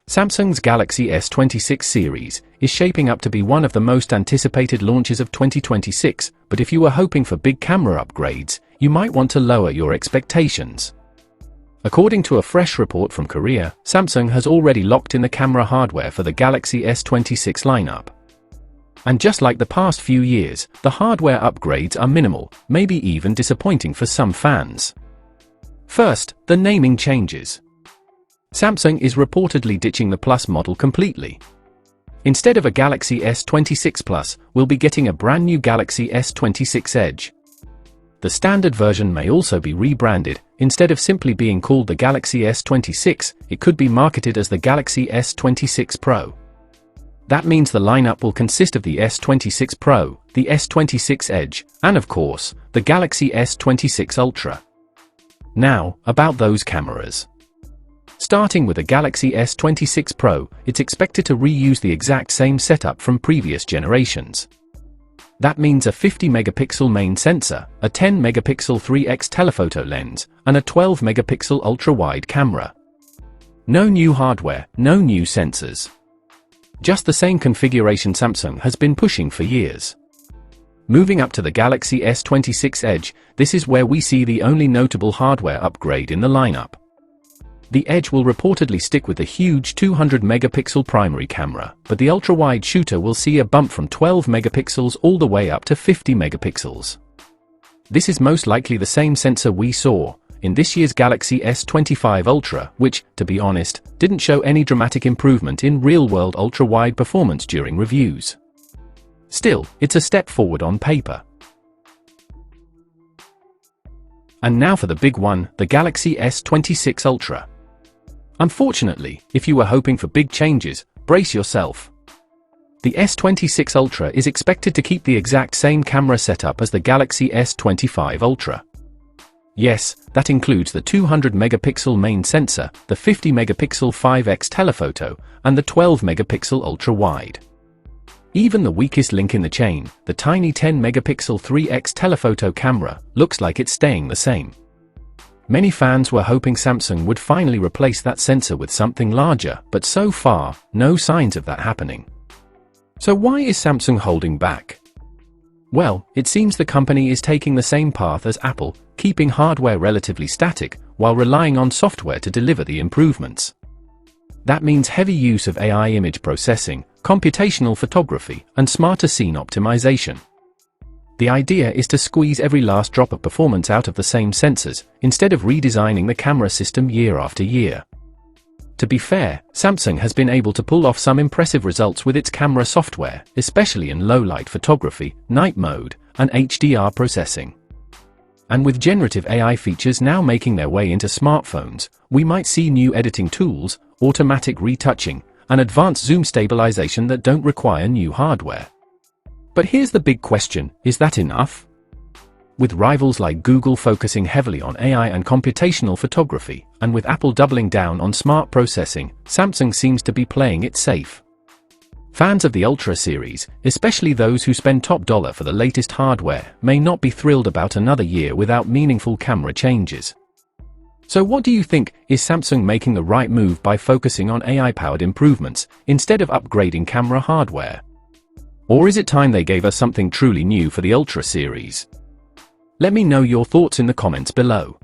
Samsung's Galaxy S26 series is shaping up to be one of the most anticipated launches of 2026, but if you were hoping for big camera upgrades, you might want to lower your expectations. According to a fresh report from Korea, Samsung has already locked in the camera hardware for the Galaxy S26 lineup. And just like the past few years, the hardware upgrades are minimal, maybe even disappointing for some fans. First, the naming changes. Samsung is reportedly ditching the Plus model completely. Instead of a Galaxy S26 Plus, we'll be getting a brand new Galaxy S26 Edge. The standard version may also be rebranded. Instead of simply being called the Galaxy S26, it could be marketed as the Galaxy S26 Pro. That means the lineup will consist of the S26 Pro, the S26 Edge, and of course, the Galaxy S26 Ultra. Now, about those cameras. Starting with the Galaxy S26 Pro, it's expected to reuse the exact same setup from previous generations. That means a 50-megapixel main sensor, a 10-megapixel 3x telephoto lens, and a 12-megapixel ultra-wide camera. No new hardware, no new sensors. Just the same configuration Samsung has been pushing for years. Moving up to the Galaxy S26 Edge, this is where we see the only notable hardware upgrade in the lineup. The Edge will reportedly stick with the huge 200-megapixel primary camera, but the ultra-wide shooter will see a bump from 12 megapixels all the way up to 50 megapixels. This is most likely the same sensor we saw in this year's Galaxy S25 Ultra, which, to be honest, didn't show any dramatic improvement in real-world ultra-wide performance during reviews. Still, it's a step forward on paper. And now for the big one, the Galaxy S26 Ultra. Unfortunately, if you were hoping for big changes, brace yourself. The S26 Ultra is expected to keep the exact same camera setup as the Galaxy S25 Ultra. Yes, that includes the 200-megapixel main sensor, the 50-megapixel 5x telephoto, and the 12-megapixel ultra-wide. Even the weakest link in the chain, the tiny 10-megapixel 3x telephoto camera, looks like it's staying the same. Many fans were hoping Samsung would finally replace that sensor with something larger, but so far, no signs of that happening. So why is Samsung holding back? Well, it seems the company is taking the same path as Apple, keeping hardware relatively static, while relying on software to deliver the improvements. That means heavy use of AI image processing, computational photography, and smarter scene optimization. The idea is to squeeze every last drop of performance out of the same sensors, instead of redesigning the camera system year after year. To be fair, Samsung has been able to pull off some impressive results with its camera software, especially in low-light photography, night mode, and HDR processing. And with generative AI features now making their way into smartphones, we might see new editing tools, automatic retouching, and advanced zoom stabilization that don't require new hardware. But here's the big question, is that enough? With rivals like Google focusing heavily on AI and computational photography, and with Apple doubling down on smart processing, Samsung seems to be playing it safe. Fans of the Ultra series, especially those who spend top dollar for the latest hardware, may not be thrilled about another year without meaningful camera changes. So what do you think? Is Samsung making the right move by focusing on AI-powered improvements, instead of upgrading camera hardware? Or is it time they gave us something truly new for the Ultra series? Let me know your thoughts in the comments below.